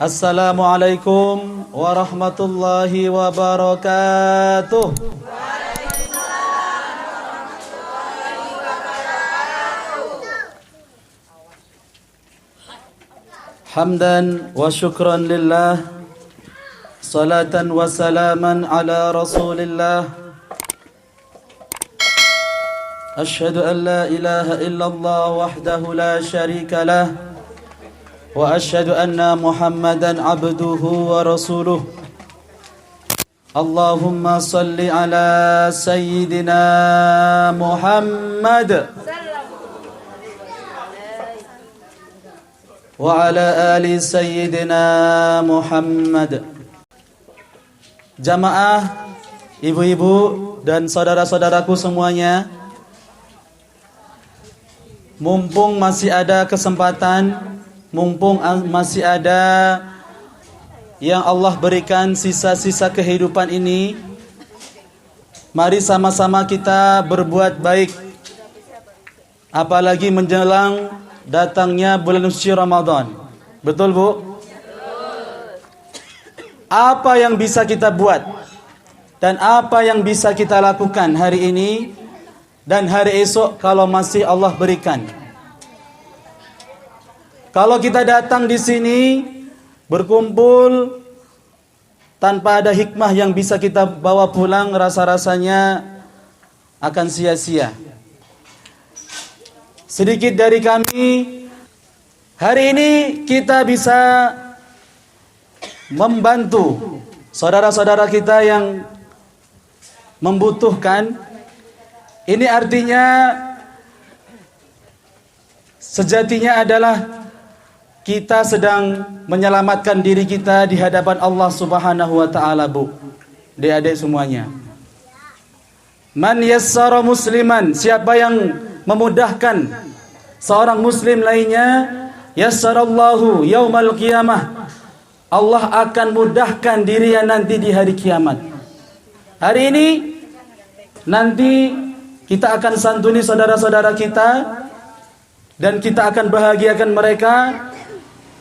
Assalamualaikum warahmatullahi wabarakatuh. Hamdan wa syukran lillah, salatan wa salaman ala rasulillah. Ashhadu an la ilaha illallah wahdahu la syarika lah, wa ashhadu anna Muhammadan abduhu wa rasuluh. Allahumma salli ala sayyidina Muhammad wa ala ali sayyidina Muhammad. Jamaah, ibu-ibu dan saudara-saudaraku semuanya, mumpung masih ada kesempatan, mumpung masih ada yang Allah berikan sisa-sisa kehidupan ini, mari sama-sama kita berbuat baik. Apalagi menjelang datangnya bulan suci Ramadan. Betul, Bu? Apa yang bisa kita buat dan apa yang bisa kita lakukan hari ini dan hari esok kalau masih Allah berikan? Kalau kita datang di sini berkumpul tanpa ada hikmah yang bisa kita bawa pulang, rasa-rasanya akan sia-sia. Sedikit dari kami, hari ini kita bisa membantu saudara-saudara kita yang membutuhkan. Ini artinya sejatinya adalah kita sedang menyelamatkan diri kita di hadapan Allah Subhanahu wa taala, Bu. Adik-adik semuanya. Man yassara musliman, siapa yang memudahkan seorang muslim lainnya, yassarallahu yaumal qiyamah, Allah akan mudahkan dirinya nanti di hari kiamat. Hari ini nanti kita akan santuni saudara-saudara kita dan kita akan bahagiakan mereka.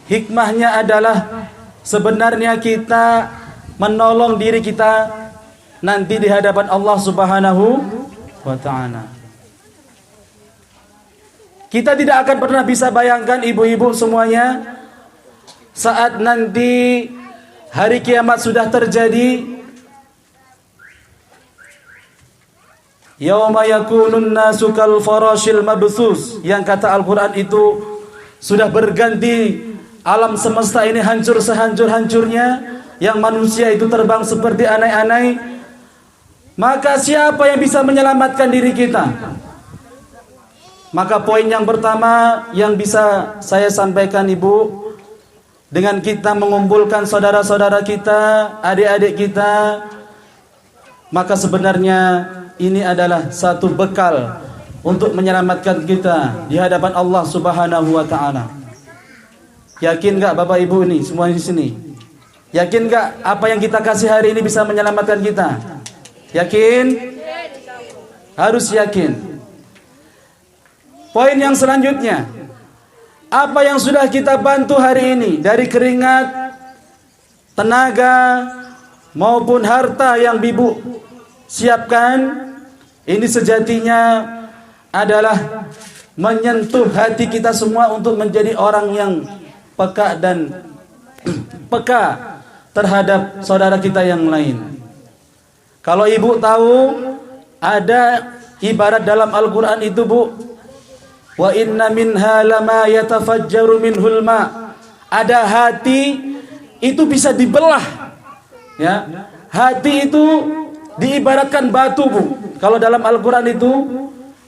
Hikmahnya adalah sebenarnya kita menolong diri kita nanti di hadapan Allah Subhanahu wa taala. Kita tidak akan pernah bisa bayangkan, ibu-ibu semuanya, saat nanti hari kiamat sudah terjadi, yauma yakunun nasu kal farashil mabthus, yang kata Al-Qur'an itu sudah berganti. Alam semesta ini hancur sehancur-hancurnya, yang manusia itu terbang seperti anai-anai. Maka siapa yang bisa menyelamatkan diri kita? Maka poin yang pertama yang bisa saya sampaikan, Ibu, dengan kita mengumpulkan saudara-saudara kita, adik-adik kita, maka sebenarnya ini adalah satu bekal untuk menyelamatkan kita di hadapan Allah Subhanahu wa taala. Yakin enggak Bapak Ibu ini semua di sini? Yakin enggak apa yang kita kasih hari ini bisa menyelamatkan kita? Yakin? Harus yakin. Poin yang selanjutnya, apa yang sudah kita bantu hari ini dari keringat, tenaga maupun harta yang Ibu siapkan, ini sejatinya adalah menyentuh hati kita semua untuk menjadi orang yang peka dan peka terhadap saudara kita yang lain. Kalau Ibu tahu, ada ibarat dalam Al-Quran itu, Bu, wa inna minha lama yatafajjaru minhul ma. Ada hati itu bisa dibelah, ya. Hati itu diibaratkan batu, Bu. Kalau dalam Al-Quran itu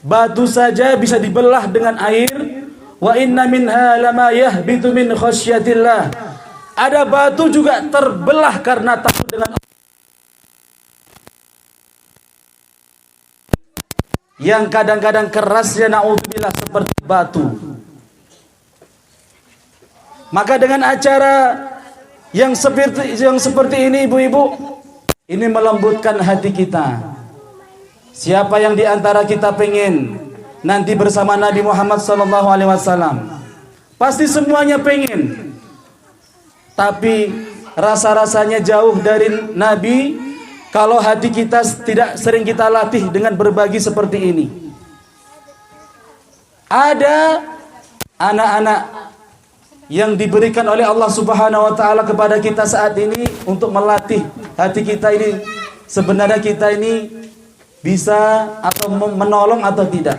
batu saja bisa dibelah dengan air. Wa inna minha lama yahbitu min khasyatillah. Ada batu juga terbelah karena takut dengan Allah. Yang kadang-kadang kerasnya naudzubillah seperti batu. Maka dengan acara yang seperti ini, ibu-ibu, ini melembutkan hati kita. Siapa yang diantara kita pengen nanti bersama Nabi Muhammad SAW? Pasti semuanya pengen. tapi rasa-rasanya jauh dari Nabi, kalau hati kita tidak sering kita latih dengan berbagi seperti ini. Ada anak-anak yang diberikan oleh Allah Subhanahu wa taala kepada kita saat ini untuk melatih hati kita ini, sebenarnya kita ini bisa atau menolong atau tidak.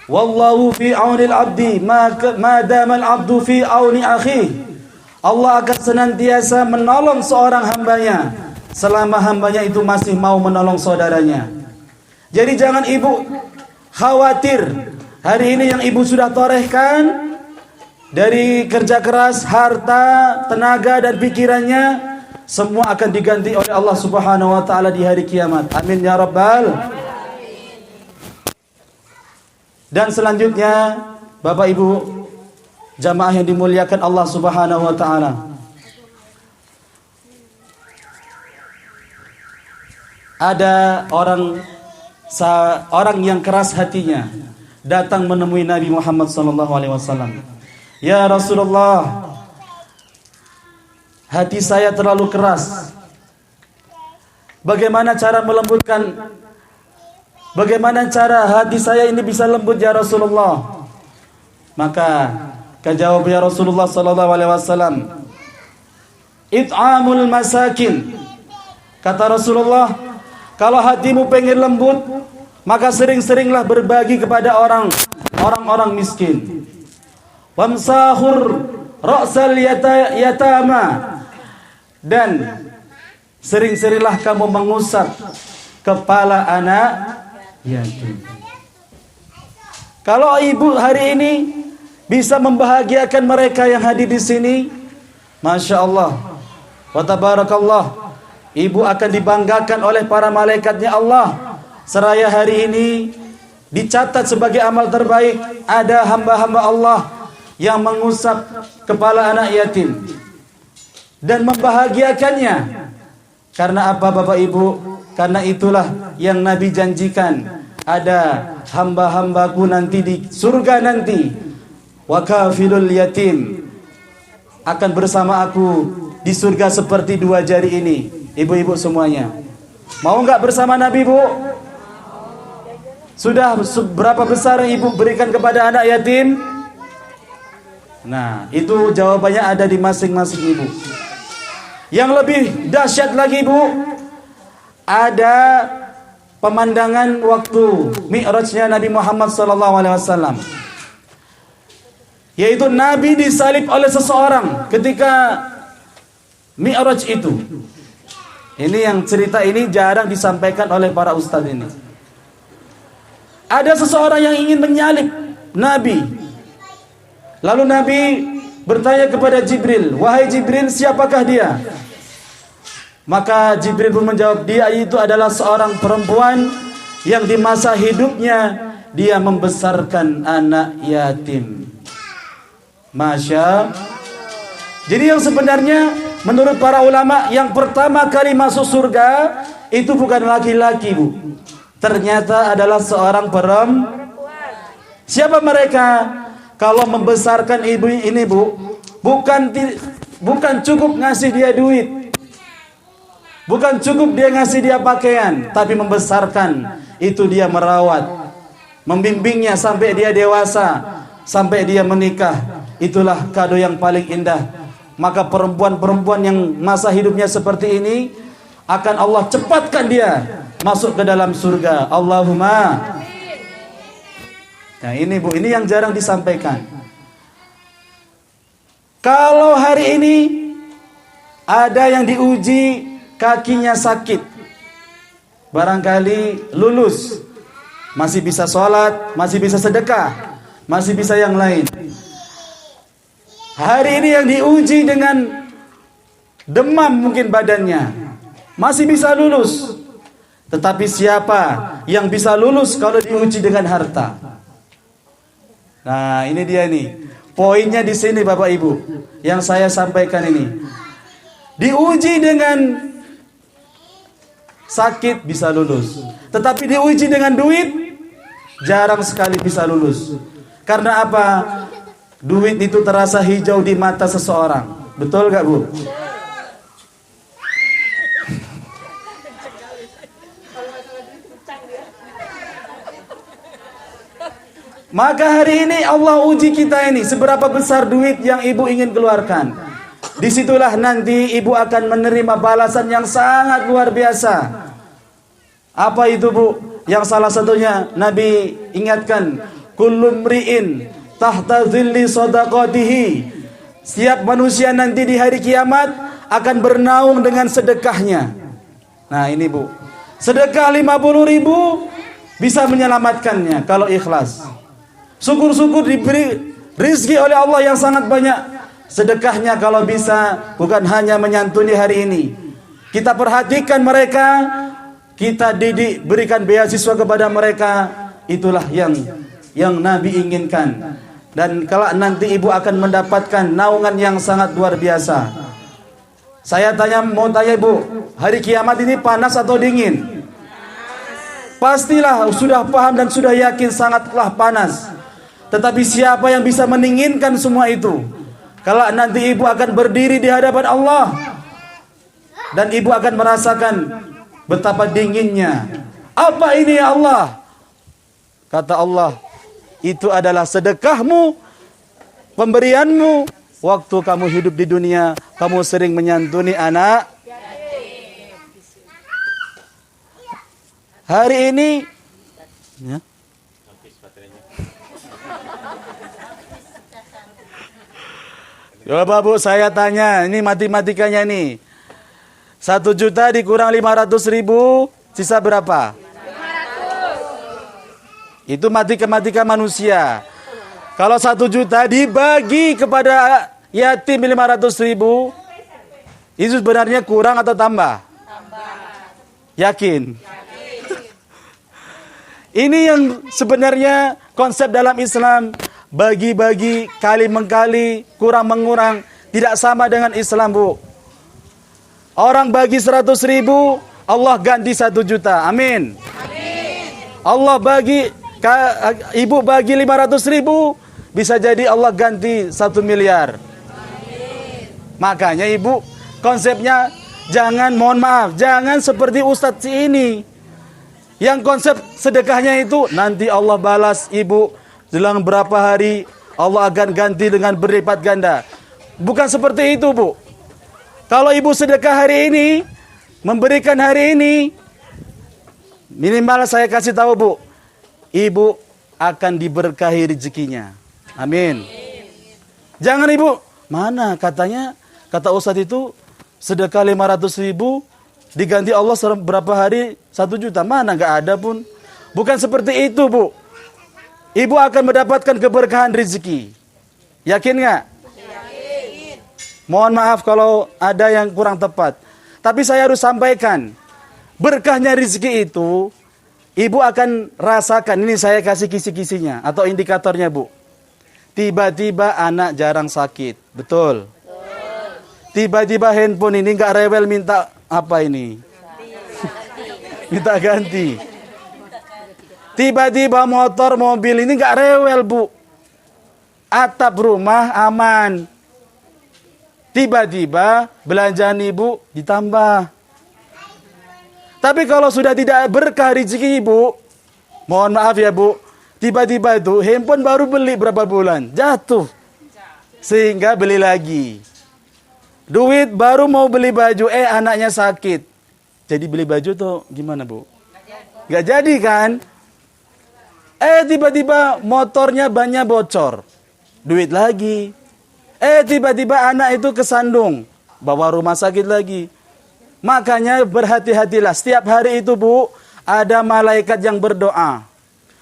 Wallahu fi aunil abdi ma damal abdu fi auni akhi. Allah akan senantiasa menolong seorang hambanya selama hambanya itu masih mau menolong saudaranya. Jadi jangan ibu khawatir hari ini yang ibu sudah torehkan dari kerja keras, harta, tenaga dan pikirannya, semua akan diganti oleh Allah Subhanahu wa taala di hari kiamat. Amin ya rabbal. Dan selanjutnya, Bapak Ibu jamaah yang dimuliakan Allah Subhanahu wa taala, ada orang yang keras hatinya datang menemui Nabi Muhammad sallallahu alaihi wasallam. Ya Rasulullah, hati saya terlalu keras. Bagaimana cara melembutkan? Bagaimana cara hati saya ini bisa lembut ya Rasulullah? Maka kajawab ya Rasulullah sallallahu alaihi wasallam, it'amul masakin. Kata Rasulullah, kalau hatimu pengen lembut, maka sering-seringlah berbagi kepada orang-orang miskin. Wamsahur ra'sal yatama, dan sering-seringlah kamu mengusap kepala anak yatim. Kalau ibu hari ini bisa membahagiakan mereka yang hadir di sini, Masya Allah wa tabarakallah, ibu akan dibanggakan oleh para malaikatnya Allah. Seraya hari ini dicatat sebagai amal terbaik, ada hamba-hamba Allah yang mengusap kepala anak yatim dan membahagiakannya. Karena apa Bapak Ibu? Karena itulah yang Nabi janjikan, ada hamba-hambaku nanti di surga nanti, wa kafilul yatim, akan bersama aku di surga seperti dua jari ini. Ibu-ibu semuanya, mau enggak bersama Nabi, Bu? Sudah berapa besar yang ibu berikan kepada anak yatim? Nah, itu jawabannya ada di masing-masing ibu. Yang lebih dahsyat lagi, Bu, ada pemandangan waktu Mi'rajnya Nabi Muhammad SAW, yaitu Nabi disalib oleh seseorang ketika Mi'raj itu. Ini yang cerita ini jarang disampaikan oleh para ustadz ini. Ada seseorang yang ingin menyalib Nabi. Lalu Nabi bertanya kepada Jibril, wahai Jibril, siapakah dia? Maka Jibril pun menjawab, dia itu adalah seorang perempuan yang di masa hidupnya dia membesarkan anak yatim. Masya. Jadi yang sebenarnya menurut para ulama yang pertama kali masuk surga itu bukan laki-laki, Bu. Ternyata adalah seorang perempuan. Siapa mereka? Kalau membesarkan ibu ini, Bu, bukan cukup ngasih dia duit, bukan cukup dia ngasih dia pakaian, tapi membesarkan itu dia merawat, membimbingnya sampai dia dewasa, sampai dia menikah. Itulah kado yang paling indah. Maka perempuan-perempuan yang masa hidupnya seperti ini akan Allah cepatkan dia masuk ke dalam surga. Allahumma. Nah ini, Bu, ini yang jarang disampaikan. Kalau hari ini ada yang diuji kakinya sakit, barangkali lulus, masih bisa sholat, masih bisa sedekah, masih bisa yang lain. Hari ini yang diuji dengan demam mungkin badannya, masih bisa lulus. Tetapi siapa yang bisa lulus kalau diuji dengan harta? Nah, ini dia nih. Poinnya di sini Bapak Ibu yang saya sampaikan ini. Diuji dengan sakit bisa lulus, tetapi diuji dengan duit jarang sekali bisa lulus. Karena apa? Duit itu terasa hijau di mata seseorang. Betul gak Bu? Maka hari ini Allah uji kita ini seberapa besar duit yang ibu ingin keluarkan. Disitulah nanti ibu akan menerima balasan yang sangat luar biasa. Apa itu Bu? Yang salah satunya Nabi ingatkan, kullu mri'in tahta dhilli shadaqatihi. Setiap manusia nanti di hari kiamat akan bernaung dengan sedekahnya. Nah ini Bu, sedekah 50.000 bisa menyelamatkannya kalau ikhlas. Syukur-syukur diberi rizki oleh Allah yang sangat banyak. Sedekahnya kalau bisa bukan hanya menyantuni hari ini. Kita perhatikan mereka, kita didik, berikan beasiswa kepada mereka. Itulah yang Nabi inginkan. Dan kalau nanti ibu akan mendapatkan naungan yang sangat luar biasa. Saya mau tanya ibu, hari kiamat ini panas atau dingin? Pastilah sudah paham dan sudah yakin sangatlah panas. Tetapi siapa yang bisa mendinginkan semua itu? Kalau nanti ibu akan berdiri di hadapan Allah dan ibu akan merasakan betapa dinginnya. Apa ini ya Allah? Kata Allah, itu adalah sedekahmu, pemberianmu. Waktu kamu hidup di dunia, kamu sering menyantuni anak. Hari ini ya. Coba Bu, saya tanya, ini matematikanya nih. 1 juta dikurang 500.000, sisa berapa? 500. Itu matematika manusia. Kalau 1 juta dibagi kepada yatim 500.000, itu sebenarnya kurang atau tambah? Tambah. Yakin? Ini yang sebenarnya konsep dalam Islam. Bagi-bagi, kali mengkali, kurang mengurang, tidak sama dengan Islam Bu. Orang bagi 100.000, Allah ganti 1 juta. Amin. Allah bagi, ibu bagi 500.000, bisa jadi Allah ganti 1 miliar. Makanya ibu, konsepnya jangan, mohon maaf, jangan seperti Ustadz ini. Yang konsep sedekahnya itu, nanti Allah balas ibu jelang berapa hari Allah akan ganti dengan berlipat ganda. Bukan seperti itu Bu. Kalau ibu sedekah hari ini, memberikan hari ini, minimal saya kasih tahu Bu, ibu akan diberkahi rezekinya. Amin. Jangan ibu, mana katanya, kata Ustadz itu sedekah 500.000 diganti Allah berapa hari 1 juta. Mana gak ada pun. Bukan seperti itu Bu. Ibu akan mendapatkan keberkahan rezeki. Yakin nggak? Yakin. Mohon maaf kalau ada yang kurang tepat. Tapi saya harus sampaikan. Berkahnya rezeki itu, ibu akan rasakan. Ini saya kasih kisi-kisinya atau indikatornya Bu. Tiba-tiba anak jarang sakit. Betul? Tiba-tiba handphone ini nggak rewel minta apa ini? Minta ganti. Tiba-tiba motor, mobil ini nggak rewel Bu. Atap rumah aman. Tiba-tiba belanjaan ibu ditambah. Tapi kalau sudah tidak berkah rezeki ibu, mohon maaf ya Bu, tiba-tiba itu handphone baru beli berapa bulan, jatuh. Sehingga beli lagi. Duit baru mau beli baju, anaknya sakit. Jadi beli baju tuh gimana Bu? Gak jadi kan? Tiba-tiba motornya bannya bocor. Duit lagi. Tiba-tiba anak itu kesandung. Bawa rumah sakit lagi. Makanya berhati-hatilah. Setiap hari itu Bu, ada malaikat yang berdoa.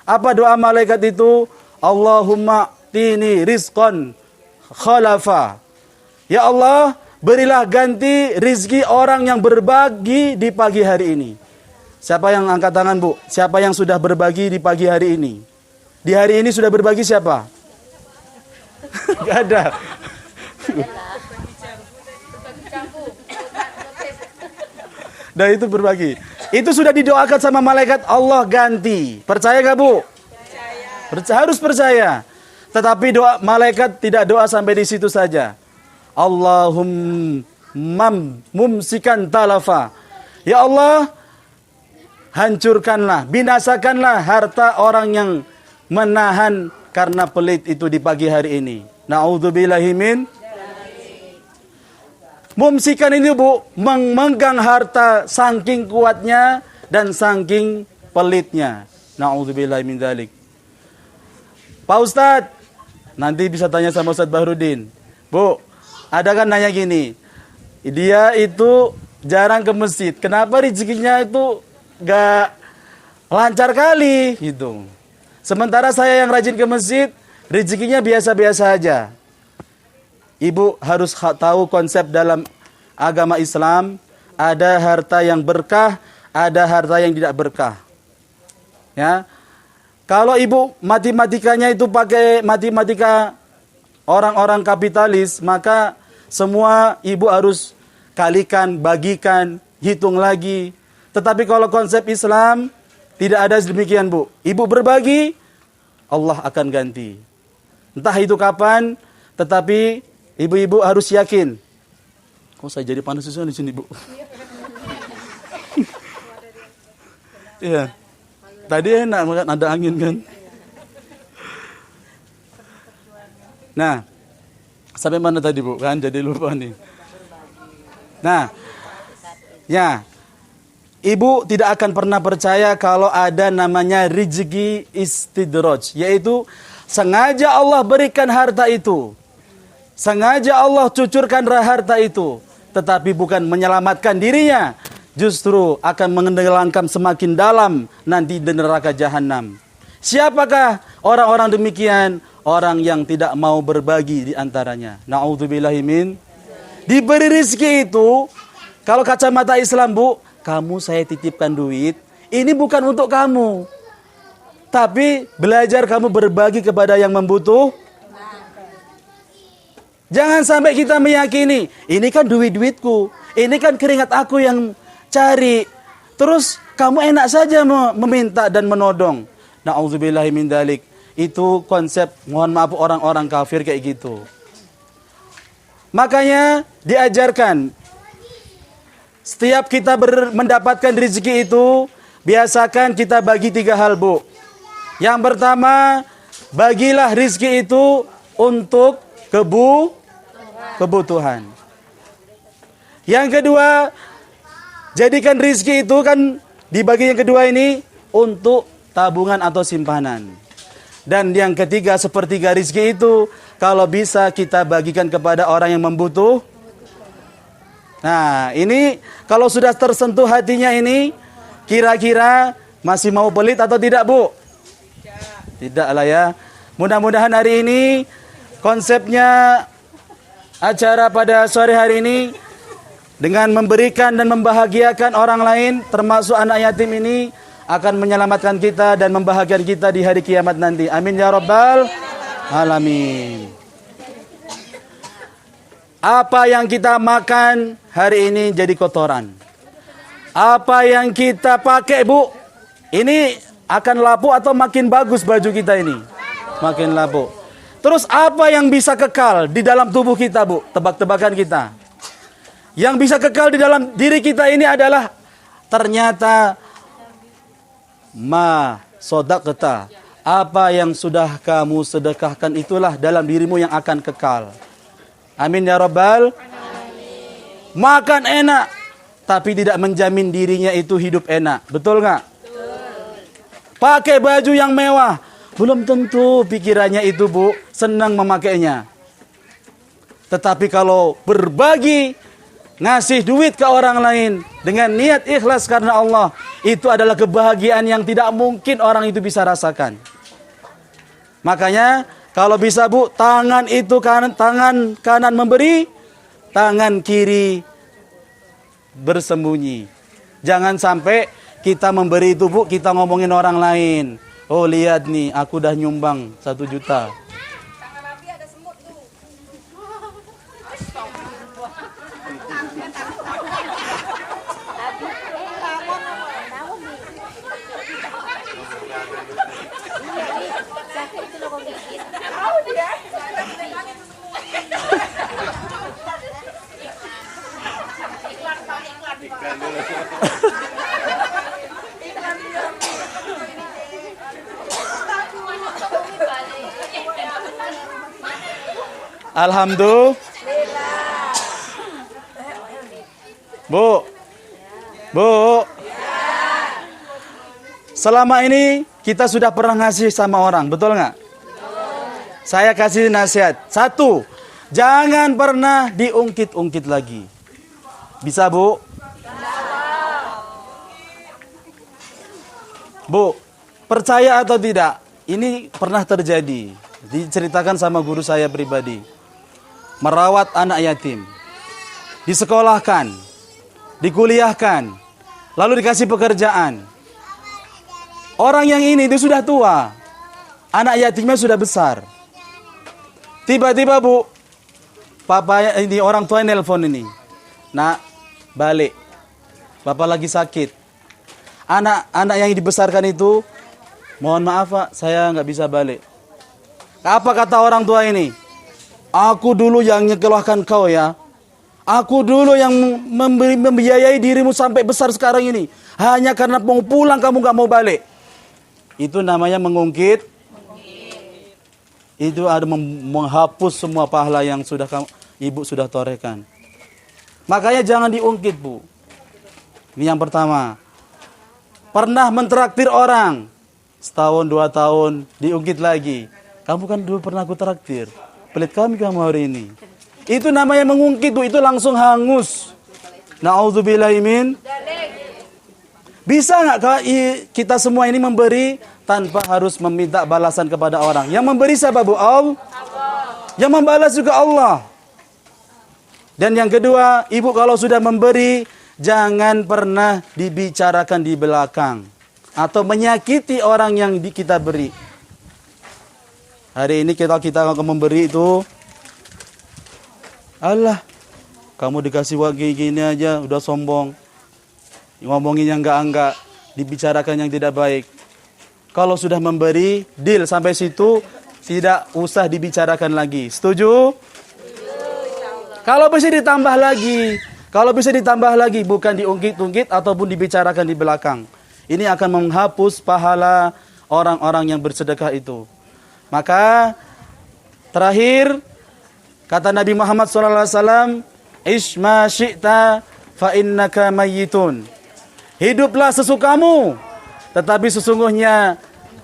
Apa doa malaikat itu? Allahumma tini rizqan khalafa. Ya Allah, berilah ganti rizki orang yang berbagi di pagi hari ini. Siapa yang angkat tangan Bu? Siapa yang sudah berbagi di pagi hari ini? Di hari ini sudah berbagi siapa? Gak ada. Dan itu berbagi. Itu sudah didoakan sama malaikat Allah ganti. Percaya gak Bu? Percaya. Harus percaya. Tetapi doa malaikat tidak doa sampai di situ saja. mumsikan talafa. Ya Allah, hancurkanlah, binasakanlah harta orang yang menahan karena pelit itu di pagi hari ini. Na'udzubillahi min. Mumsikan ini Bu, memegang harta saking kuatnya dan saking pelitnya. Na'udzubillahi min dzalik. Pak Ustadz, nanti bisa tanya sama Ustadz Bahrudin. Bu, ada kan nanya gini, dia itu jarang ke masjid. Kenapa rezekinya itu gak lancar kali gitu. Sementara saya yang rajin ke masjid, rezekinya biasa-biasa aja. Ibu harus tahu konsep dalam agama Islam, ada harta yang berkah, ada harta yang tidak berkah. Ya. Kalau ibu matematikanya itu pakai matematika orang-orang kapitalis, maka semua ibu harus kalikan, bagikan, hitung lagi. Tetapi kalau konsep Islam tidak ada demikian, Bu. Ibu berbagi, Allah akan ganti. Entah itu kapan, tetapi ibu-ibu harus yakin. Kok saya jadi panas di sini, Bu? Iya. Tadi enak makan ada angin kan. Nah, sampai mana tadi, Bu? Kan jadi lupa nih. Nah, ya. Ibu tidak akan pernah percaya kalau ada namanya rezeki istidraj, yaitu sengaja Allah berikan harta itu. Sengaja Allah cucurkan harta itu, tetapi bukan menyelamatkan dirinya, justru akan menenggelamkan semakin dalam nanti di neraka jahanam. Siapakah orang-orang demikian? Orang yang tidak mau berbagi di antaranya. Na'udzubillahi min. Diberi rezeki itu, kalau kacamata Islam, Bu, kamu saya titipkan duit, ini bukan untuk kamu. Tapi belajar kamu berbagi kepada yang membutuh. Jangan sampai kita meyakini, ini kan duit-duitku, ini kan keringat aku yang cari. Terus kamu enak saja meminta dan menodong. Na'udzubillahi min dzalik. Itu konsep, mohon maaf, orang-orang kafir kayak gitu. Makanya diajarkan, setiap kita mendapatkan rezeki itu, biasakan kita bagi 3 hal, Bu. Yang pertama, bagilah rezeki itu untuk kebutuhan. Yang kedua, jadikan rezeki itu kan dibagi yang kedua ini untuk tabungan atau simpanan. Dan yang ketiga, sepertiga rezeki itu kalau bisa kita bagikan kepada orang yang membutuh. Nah, ini kalau sudah tersentuh hatinya ini, kira-kira masih mau pelit atau tidak, Bu? Tidak lah ya. Mudah-mudahan hari ini konsepnya acara pada sore hari ini dengan memberikan dan membahagiakan orang lain, termasuk anak yatim ini, akan menyelamatkan kita dan membahagiakan kita di hari kiamat nanti. Amin ya rabbal alamin. Apa yang kita makan hari ini jadi kotoran. Apa yang kita pakai, Bu, ini akan lapuk atau makin bagus baju kita ini? Makin lapuk. Terus apa yang bisa kekal di dalam tubuh kita, Bu? Tebak-tebakan kita. Yang bisa kekal di dalam diri kita ini adalah ternyata sodaqta. Apa yang sudah kamu sedekahkan itulah dalam dirimu yang akan kekal. Amin ya rabbal. Makan enak, tapi tidak menjamin dirinya itu hidup enak. Betul nggak? Pakai baju yang mewah, belum tentu pikirannya itu, Bu, senang memakainya. Tetapi kalau berbagi, ngasih duit ke orang lain dengan niat ikhlas karena Allah, itu adalah kebahagiaan yang tidak mungkin orang itu bisa rasakan. Makanya kalau bisa, Bu, tangan itu tangan kanan memberi, tangan kiri bersembunyi. Jangan sampai kita memberi itu, Bu, kita ngomongin orang lain. Oh, lihat nih, aku udah nyumbang 1 juta. Tangan Nabi ada semut tuh. Alhamdulillah. Bu. Bu. Selama ini kita sudah pernah ngasih sama orang, betul nggak? Saya kasih nasihat. 1, jangan pernah diungkit-ungkit lagi. Bisa, Bu? Bu, percaya atau tidak? Ini pernah terjadi. Diceritakan sama guru saya pribadi. Merawat anak yatim. Disekolahkan. Dikuliahkan. Lalu dikasih pekerjaan. Orang yang ini itu sudah tua. Anak yatimnya sudah besar. Tiba-tiba, Bu, papa ini orang tua nelpon ini. Nak, balik. Bapak lagi sakit. Anak yang dibesarkan itu, mohon maaf Pak, saya nggak bisa balik. Apa kata orang tua ini? Aku dulu yang nyekolahkan kau ya. Aku dulu yang membiayai dirimu sampai besar sekarang ini. Hanya karena mau pulang kamu nggak mau balik. Itu namanya mengungkit. Itu ada menghapus semua pahala yang sudah ibu sudah torehkan. Makanya jangan diungkit, Bu. Ini yang pertama. Pernah mentraktir orang. Setahun, 2 tahun, diungkit lagi. Kamu kan dulu pernah aku traktir. Pelit kami kamu hari ini. Itu namanya mengungkit, Bu. Itu langsung hangus. Na'udzubillahi min. Bisa nggak kita semua ini memberi tanpa harus meminta balasan kepada orang? Yang memberi siapa, Bu? Allah. Yang membalas juga Allah. Dan yang kedua, ibu kalau sudah memberi, jangan pernah dibicarakan di belakang. Atau menyakiti orang yang kita beri. Hari ini kita akan memberi itu, Allah, kamu dikasih uang gini aja, udah sombong. Ngomongin yang enggak, dibicarakan yang tidak baik. Kalau sudah memberi, deal sampai situ, tidak usah dibicarakan lagi. Setuju? Kalau bisa ditambah lagi, bukan diungkit-ungkit ataupun dibicarakan di belakang. Ini akan menghapus pahala orang-orang yang bersedekah itu. Maka terakhir kata Nabi Muhammad SAW, "Ish ma syi'ta fa innaka mayyitun." Hiduplah sesukamu, tetapi sesungguhnya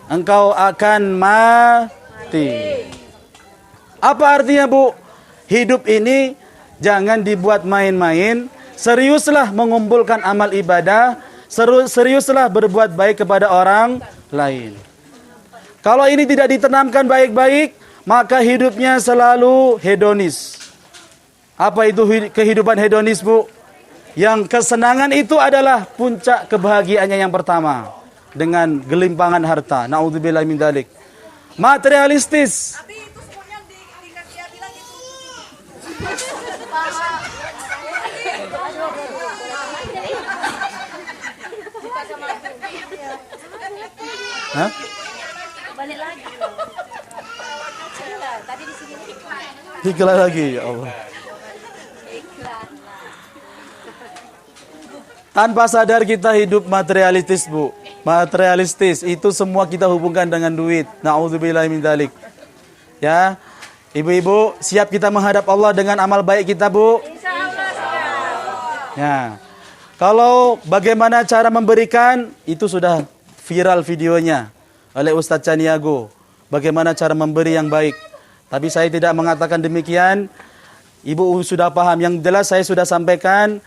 engkau akan mati. Apa artinya, Bu? Hidup ini jangan dibuat main-main. Seriuslah mengumpulkan amal ibadah. Seriuslah berbuat baik kepada orang lain. Kalau ini tidak ditanamkan baik-baik, maka hidupnya selalu hedonis. Apa itu kehidupan hedonis, Bu? Yang kesenangan itu adalah puncak kebahagiaannya yang pertama. Dengan gelimpangan harta. Na'udzubillah min dzalik. Materialistis. Tapi itu semuanya dikasih hati lagi tuh. Hah? Balik lagi. Tadi di sini Iklan lagi, ya Allah. Tanpa sadar kita hidup materialistis, Bu. Materialistis itu semua kita hubungkan dengan duit. Na'udzubillahi min dzalik. Ya. Ibu-ibu, siap kita menghadap Allah dengan amal baik kita, Bu? Insyaallah siap. Ya. Kalau bagaimana cara memberikan, itu sudah viral videonya oleh Ustadz Caniago. Bagaimana cara memberi yang baik. Tapi saya tidak mengatakan demikian. Ibu sudah paham. Yang jelas saya sudah sampaikan.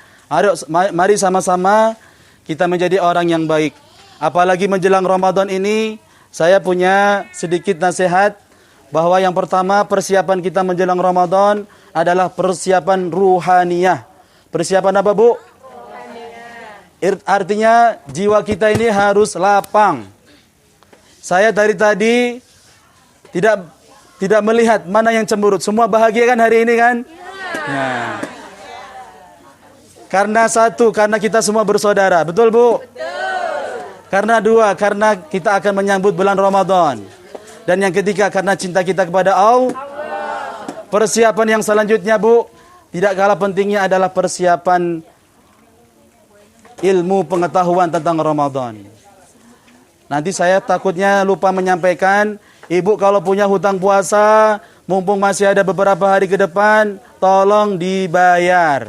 Mari sama-sama kita menjadi orang yang baik. Apalagi menjelang Ramadan ini, saya punya sedikit nasihat bahwa yang pertama persiapan kita menjelang Ramadan adalah persiapan ruhaniyah. Persiapan apa, Bu? Artinya jiwa kita ini harus lapang. Saya dari tadi tidak melihat mana yang cemberut. Semua bahagia kan hari ini kan? Ya. Karena satu, karena kita semua bersaudara. Betul, Bu? Betul. Karena dua, karena kita akan menyambut bulan Ramadan. Dan yang ketiga, karena cinta kita kepada Allah. Persiapan yang selanjutnya, Bu, tidak kalah pentingnya adalah persiapan ilmu pengetahuan tentang Ramadan. Nanti saya takutnya lupa menyampaikan, Ibu kalau punya hutang puasa, mumpung masih ada beberapa hari ke depan, tolong dibayar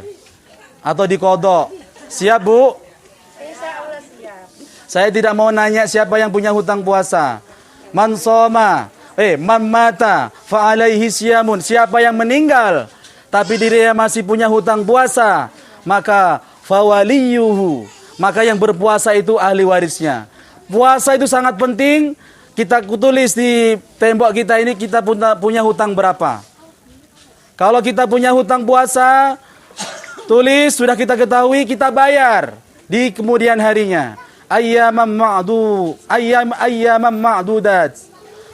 atau dikodok. Siap, Bu? Insya Allah siap. Saya tidak mau nanya siapa yang punya hutang puasa. Man mata fa alaihi siyamun. Siapa yang meninggal tapi dirinya masih punya hutang puasa, maka fawaliyuhu, maka yang berpuasa itu ahli warisnya. Puasa itu sangat penting. Kita tulis di tembok kita ini kita punya hutang berapa. Kalau kita punya hutang puasa, tulis, sudah kita ketahui, kita bayar di kemudian harinya. Ayyaman ma'dudat.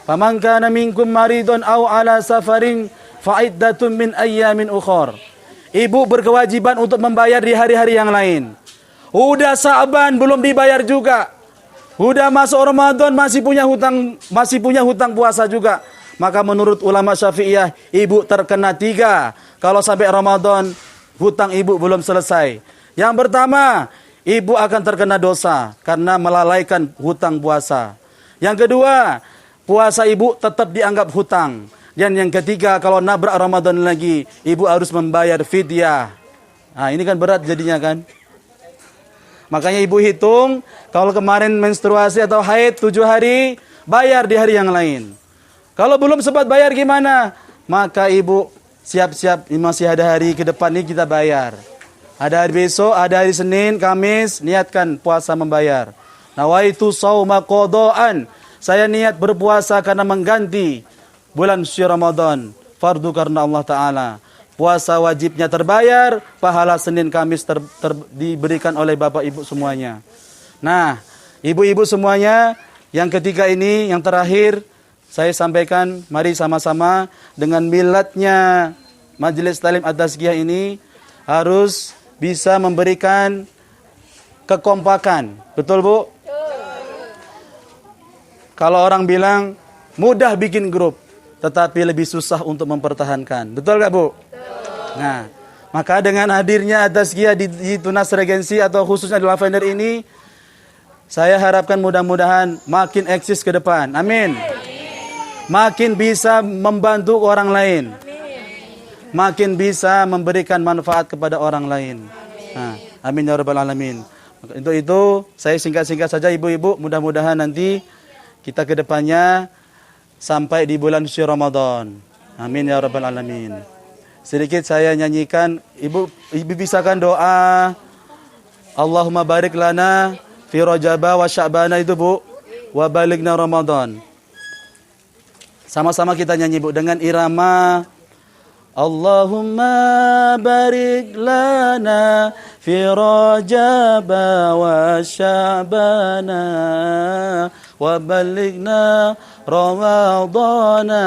Faman kana minkum maridun aw ala safarin fa'iddatun min ayyamin ukhor. Ibu berkewajiban untuk membayar di hari-hari yang lain. Udah Sa'ban belum dibayar juga. Udah masuk Ramadan masih punya hutang puasa juga. Maka menurut ulama Syafi'iyah, ibu terkena 3 kalau sampai Ramadan hutang ibu belum selesai. Yang pertama, ibu akan terkena dosa karena melalaikan hutang puasa. Yang kedua, puasa ibu tetap dianggap hutang. Dan yang ketiga, kalau nabrak Ramadan lagi, ibu harus membayar fidyah. Nah, ini kan berat jadinya kan. Makanya ibu hitung, kalau kemarin menstruasi atau haid 7 hari, bayar di hari yang lain. Kalau belum sempat bayar gimana? Maka ibu siap-siap, masih ada hari ke depan ini kita bayar. Ada hari besok, ada hari Senin, Kamis, niatkan puasa membayar. Nawaitu shauma qadaan. Saya niat berpuasa karena mengganti bulan suci Ramadan. Fardu karena Allah Ta'ala. Puasa wajibnya terbayar, pahala Senin Kamis diberikan oleh Bapak Ibu semuanya. Nah, ibu-ibu semuanya, yang ketiga ini, yang terakhir, saya sampaikan, mari sama-sama dengan miladnya Majelis Talim At-Tazkiyah ini harus bisa memberikan kekompakan. Betul, Bu? Kalau orang bilang mudah bikin grup, tetapi lebih susah untuk mempertahankan. Betul gak, Bu? Nah, maka dengan hadirnya At-Tazkiyah di Tunas Regensi atau khususnya di Lavender ini, saya harapkan mudah-mudahan makin eksis ke depan. Amin. Makin bisa membantu orang lain. Makin bisa memberikan manfaat kepada orang lain. Nah, amin ya rabbal alamin. Untuk itu, saya singkat-singkat saja ibu-ibu, mudah-mudahan nanti kita ke depannya sampai di bulan suci Ramadan. Amin ya rabbal alamin. Sedikit saya nyanyikan, ibu bisakan doa Allahumma barik lana fi Rajaba wa Sya'bana itu, Bu, wa balighna Ramadan. Sama-sama kita nyanyi, Bu, dengan irama Allahumma barik lana fi Rajaba wa Sya'bana wa balighna Ramadana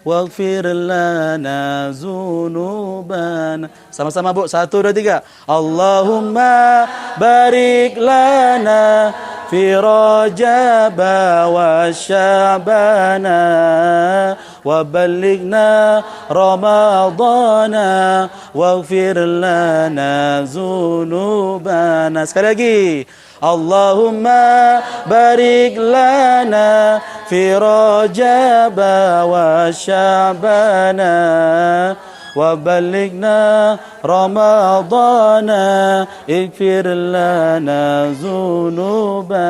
waghfir lana dzunubana. Sama-sama, Bu. 1, 2, 3. Allahumma barik lana fi Rajab wa Sya'bana wa balighna Ramadana waghfir lana dzunubana. Sekali lagi. Allahumma barik lana fi Rajab wa Sya'bana wa balighna Ramadana ighfir lana dzunubana.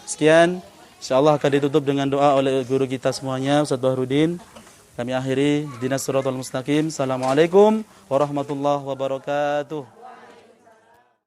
Sekian, insyaallah akan ditutup dengan doa oleh guru kita semuanya, Ustaz Bahrudin. Kami akhiri, Ihdinas Shiratal Mustaqim. Assalamualaikum warahmatullahi wabarakatuh.